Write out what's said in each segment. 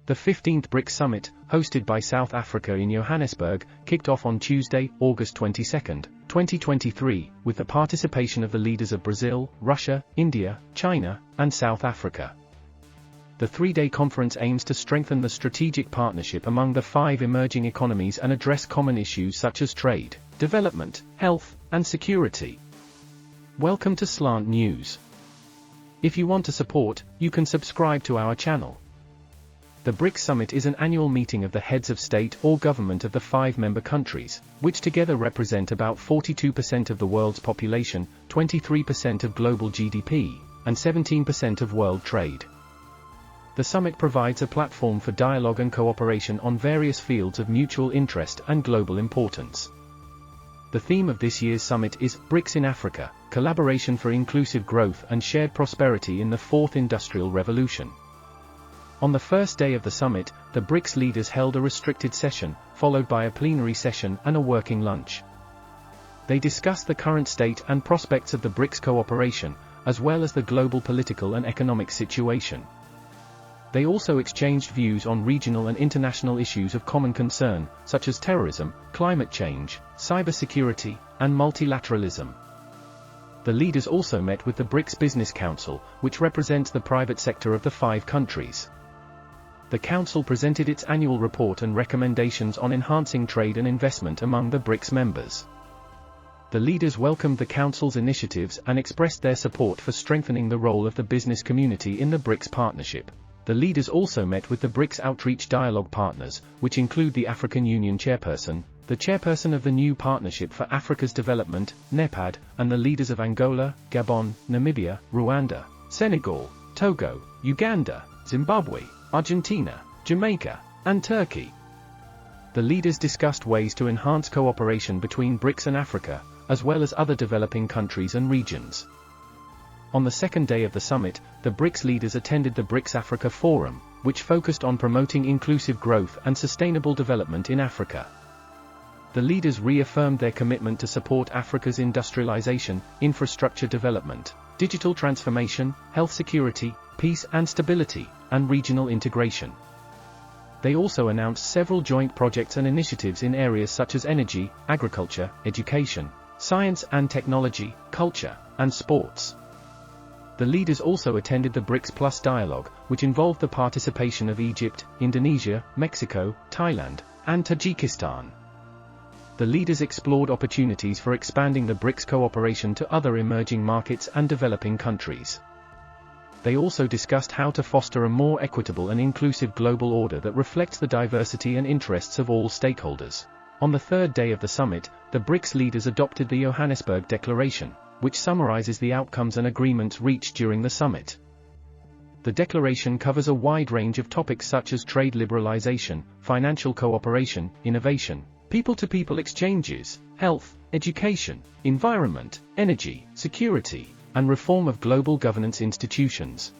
The 15th BRICS Summit, hosted by South Africa in Johannesburg, kicked off on Tuesday, August 22, 2023, with the participation of the leaders of Brazil, Russia, India, China, and South Africa. The three-day conference aims to strengthen the strategic partnership among the 5 emerging economies and address common issues such as trade, development, health, and security. Welcome to Slant News. If you want to support, you can subscribe to our channel. The BRICS Summit is an annual meeting of the heads of state or government of the 5 member countries, which together represent about 42% of the world's population, 23% of global GDP, and 17% of world trade. The summit provides a platform for dialogue and cooperation on various fields of mutual interest and global importance. The theme of this year's summit is BRICS in Africa, Collaboration for Inclusive Growth and Shared Prosperity in the Fourth Industrial Revolution. On the first day of the summit, the BRICS leaders held a restricted session, followed by a plenary session and a working lunch. They discussed the current state and prospects of the BRICS cooperation, as well as the global political and economic situation. They also exchanged views on regional and international issues of common concern, such as terrorism, climate change, cybersecurity, and multilateralism. The leaders also met with the BRICS Business Council, which represents the private sector of the 5 countries. The Council presented its annual report and recommendations on enhancing trade and investment among the BRICS members. The leaders welcomed the Council's initiatives and expressed their support for strengthening the role of the business community in the BRICS partnership. The leaders also met with the BRICS Outreach Dialogue partners, which include the African Union Chairperson, the Chairperson of the new Partnership for Africa's Development, NEPAD, and the leaders of Angola, Gabon, Namibia, Rwanda, Senegal, Togo, Uganda, Zimbabwe, Argentina, Jamaica, and Turkey. The leaders discussed ways to enhance cooperation between BRICS and Africa, as well as other developing countries and regions. On the second day of the summit, the BRICS leaders attended the BRICS Africa Forum, which focused on promoting inclusive growth and sustainable development in Africa. The leaders reaffirmed their commitment to support Africa's industrialization, infrastructure development, digital transformation, health security, peace and stability, and regional integration. They also announced several joint projects and initiatives in areas such as energy, agriculture, education, science and technology, culture, and sports. The leaders also attended the BRICS Plus dialogue, which involved the participation of Egypt, Indonesia, Mexico, Thailand, and Tajikistan. The leaders explored opportunities for expanding the BRICS cooperation to other emerging markets and developing countries. They also discussed how to foster a more equitable and inclusive global order that reflects the diversity and interests of all stakeholders. On the third day of the summit, the BRICS leaders adopted the Johannesburg Declaration, which summarizes the outcomes and agreements reached during the summit. The declaration covers a wide range of topics such as trade liberalization, financial cooperation, innovation, people-to-people exchanges, health, education, environment, energy, security, and reform of global governance institutions.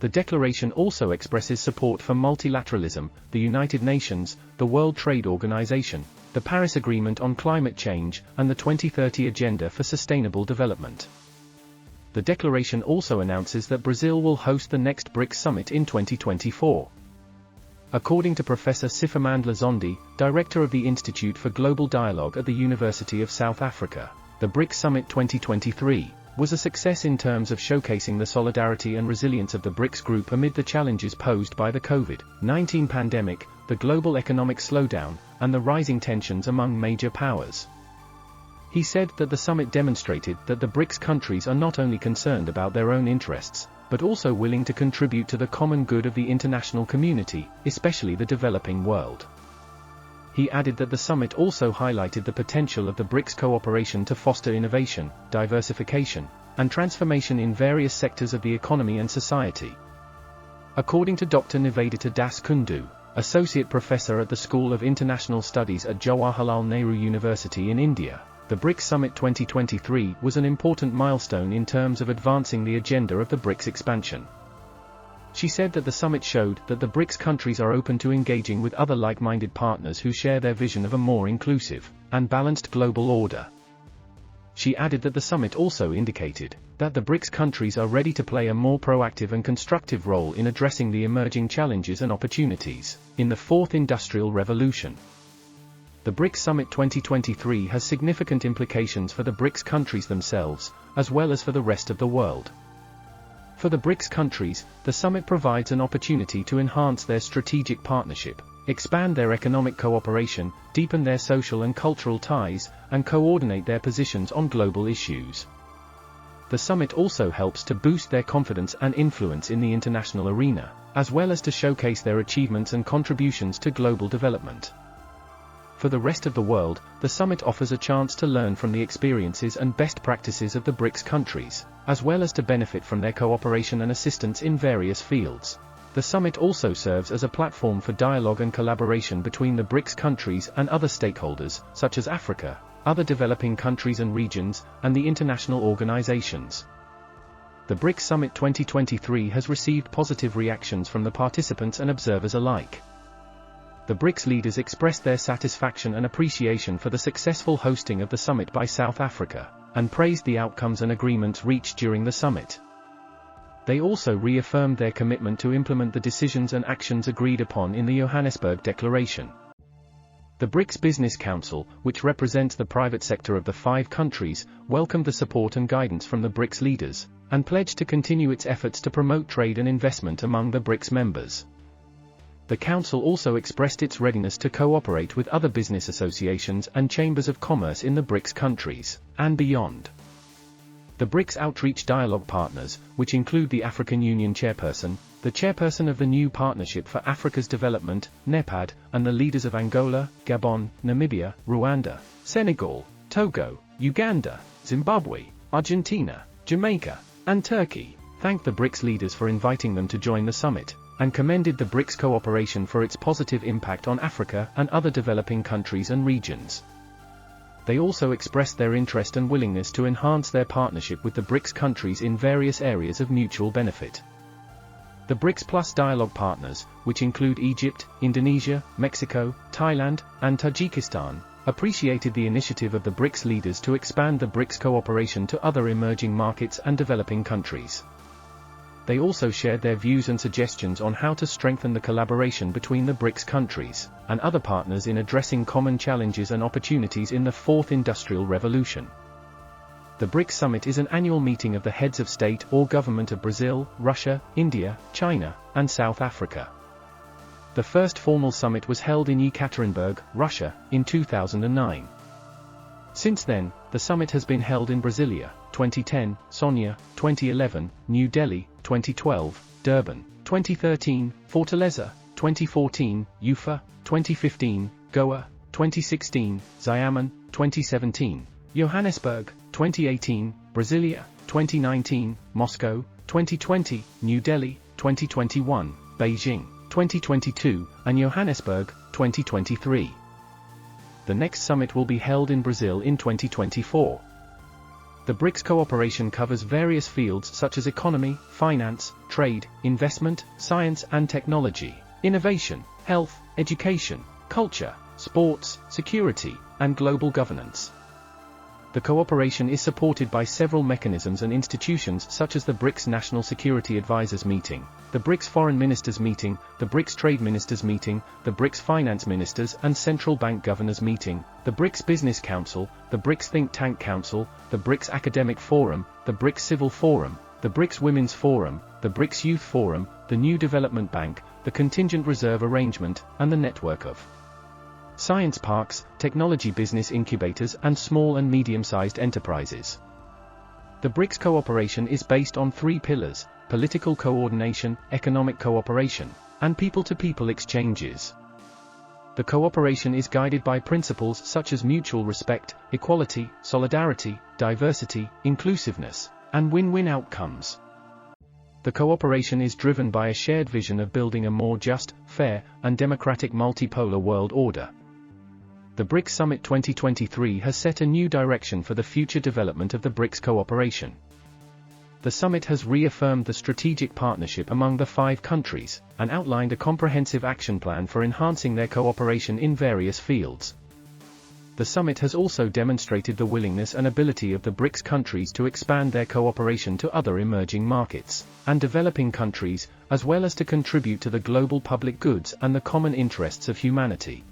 The declaration also expresses support for multilateralism, the United Nations, the World Trade Organization, the Paris Agreement on Climate Change, and the 2030 Agenda for Sustainable Development. The declaration also announces that Brazil will host the next BRICS Summit in 2024. According to Professor Sifamandla Zondi, director of the Institute for Global Dialogue at the University of South Africa, the BRICS Summit 2023 was a success in terms of showcasing the solidarity and resilience of the BRICS group amid the challenges posed by the COVID-19 pandemic, the global economic slowdown, and the rising tensions among major powers. He said that the summit demonstrated that the BRICS countries are not only concerned about their own interests, but also willing to contribute to the common good of the international community, especially the developing world. He added that the summit also highlighted the potential of the BRICS cooperation to foster innovation, diversification, and transformation in various sectors of the economy and society. According to Dr. Nivedita Das Kundu, Associate Professor at the School of International Studies at Jawaharlal Nehru University in India, the BRICS Summit 2023 was an important milestone in terms of advancing the agenda of the BRICS expansion. She said that the summit showed that the BRICS countries are open to engaging with other like-minded partners who share their vision of a more inclusive and balanced global order. she added that the summit also indicated that the BRICS countries are ready to play a more proactive and constructive role in addressing the emerging challenges and opportunities in the fourth industrial revolution. The BRICS Summit 2023 has significant implications for the BRICS countries themselves, as well as for the rest of the world. For the BRICS countries, the summit provides an opportunity to enhance their strategic partnership, expand their economic cooperation, deepen their social and cultural ties, and coordinate their positions on global issues. The summit also helps to boost their confidence and influence in the international arena, as well as to showcase their achievements and contributions to global development. For the rest of the world, the summit offers a chance to learn from the experiences and best practices of the BRICS countries, as well as to benefit from their cooperation and assistance in various fields. The summit also serves as a platform for dialogue and collaboration between the BRICS countries and other stakeholders, such as Africa, other developing countries and regions, and the international organizations. The BRICS Summit 2023 has received positive reactions from the participants and observers alike. The BRICS leaders expressed their satisfaction and appreciation for the successful hosting of the summit by South Africa, and praised the outcomes and agreements reached during the summit. They also reaffirmed their commitment to implement the decisions and actions agreed upon in the Johannesburg Declaration. The BRICS Business Council, which represents the private sector of the 5 countries, welcomed the support and guidance from the BRICS leaders, and pledged to continue its efforts to promote trade and investment among the BRICS members. The Council also expressed its readiness to cooperate with other business associations and chambers of commerce in the BRICS countries, and beyond. The BRICS Outreach Dialogue partners, which include the African Union Chairperson, the Chairperson of the New Partnership for Africa's Development, NEPAD, and the leaders of Angola, Gabon, Namibia, Rwanda, Senegal, Togo, Uganda, Zimbabwe, Argentina, Jamaica, and Turkey, thanked the BRICS leaders for inviting them to join the summit, and commended the BRICS cooperation for its positive impact on Africa and other developing countries and regions. They also expressed their interest and willingness to enhance their partnership with the BRICS countries in various areas of mutual benefit. The BRICS Plus Dialogue partners, which include Egypt, Indonesia, Mexico, Thailand, and Tajikistan, appreciated the initiative of the BRICS leaders to expand the BRICS cooperation to other emerging markets and developing countries. They also shared their views and suggestions on how to strengthen the collaboration between the BRICS countries and other partners in addressing common challenges and opportunities in the fourth industrial revolution. The BRICS Summit is an annual meeting of the heads of state or government of Brazil, Russia, India, China, and South Africa. The first formal summit was held in Yekaterinburg, Russia, in 2009. Since then, the summit has been held in Brasilia, 2010, Sonia, 2011, New Delhi, 2012, Durban, 2013, Fortaleza, 2014, Ufa, 2015, Goa, 2016, Xiamen, 2017, Johannesburg, 2018, Brasilia, 2019, Moscow, 2020, New Delhi, 2021, Beijing, 2022, and Johannesburg, 2023. The next summit will be held in Brazil in 2024. The BRICS cooperation covers various fields such as economy, finance, trade, investment, science and technology, innovation, health, education, culture, sports, security, and global governance. The cooperation is supported by several mechanisms and institutions such as the BRICS National Security Advisors Meeting, the BRICS Foreign Ministers Meeting, the BRICS Trade Ministers Meeting, the BRICS Finance Ministers and Central Bank Governors Meeting, the BRICS Business Council, the BRICS Think Tank Council, the BRICS Academic Forum, the BRICS Civil Forum, the BRICS Women's Forum, the BRICS Youth Forum, the New Development Bank, the Contingent Reserve Arrangement, and the network of science parks, technology business incubators and small and medium-sized enterprises. The BRICS cooperation is based on 3 pillars: political coordination, economic cooperation, and people-to-people exchanges. The cooperation is guided by principles such as mutual respect, equality, solidarity, diversity, inclusiveness, and win-win outcomes. The cooperation is driven by a shared vision of building a more just, fair, and democratic multipolar world order. The BRICS Summit 2023 has set a new direction for the future development of the BRICS cooperation. The summit has reaffirmed the strategic partnership among the 5 countries, and outlined a comprehensive action plan for enhancing their cooperation in various fields. The summit has also demonstrated the willingness and ability of the BRICS countries to expand their cooperation to other emerging markets and developing countries, as well as to contribute to the global public goods and the common interests of humanity.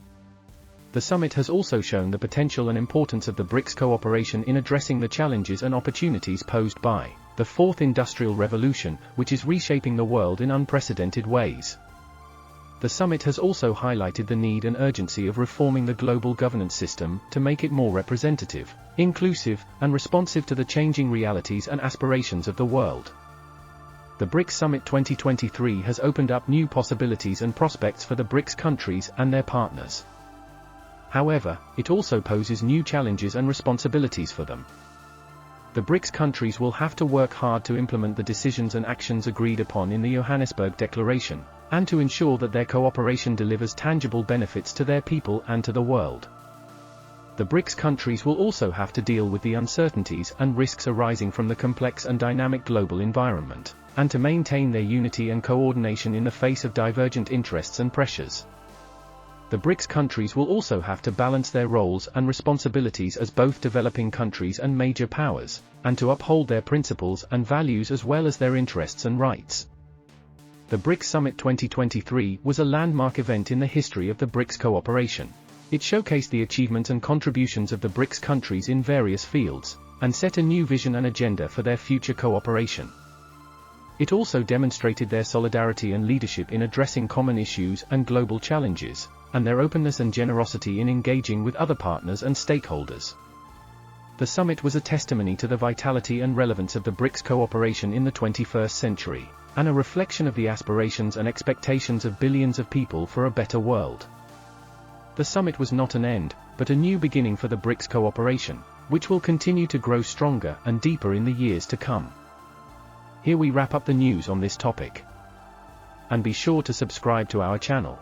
The summit has also shown the potential and importance of the BRICS cooperation in addressing the challenges and opportunities posed by the Fourth Industrial Revolution, which is reshaping the world in unprecedented ways. The summit has also highlighted the need and urgency of reforming the global governance system to make it more representative, inclusive, and responsive to the changing realities and aspirations of the world. The BRICS Summit 2023 has opened up new possibilities and prospects for the BRICS countries and their partners. However, it also poses new challenges and responsibilities for them. The BRICS countries will have to work hard to implement the decisions and actions agreed upon in the Johannesburg Declaration, and to ensure that their cooperation delivers tangible benefits to their people and to the world. The BRICS countries will also have to deal with the uncertainties and risks arising from the complex and dynamic global environment, and to maintain their unity and coordination in the face of divergent interests and pressures. The BRICS countries will also have to balance their roles and responsibilities as both developing countries and major powers, and to uphold their principles and values as well as their interests and rights. The BRICS Summit 2023 was a landmark event in the history of the BRICS cooperation. It showcased the achievements and contributions of the BRICS countries in various fields, and set a new vision and agenda for their future cooperation. It also demonstrated their solidarity and leadership in addressing common issues and global challenges, and their openness and generosity in engaging with other partners and stakeholders. The summit was a testimony to the vitality and relevance of the BRICS cooperation in the 21st century, and a reflection of the aspirations and expectations of billions of people for a better world. The summit was not an end, but a new beginning for the BRICS cooperation, which will continue to grow stronger and deeper in the years to come. Here we wrap up the news on this topic. And be sure to subscribe to our channel.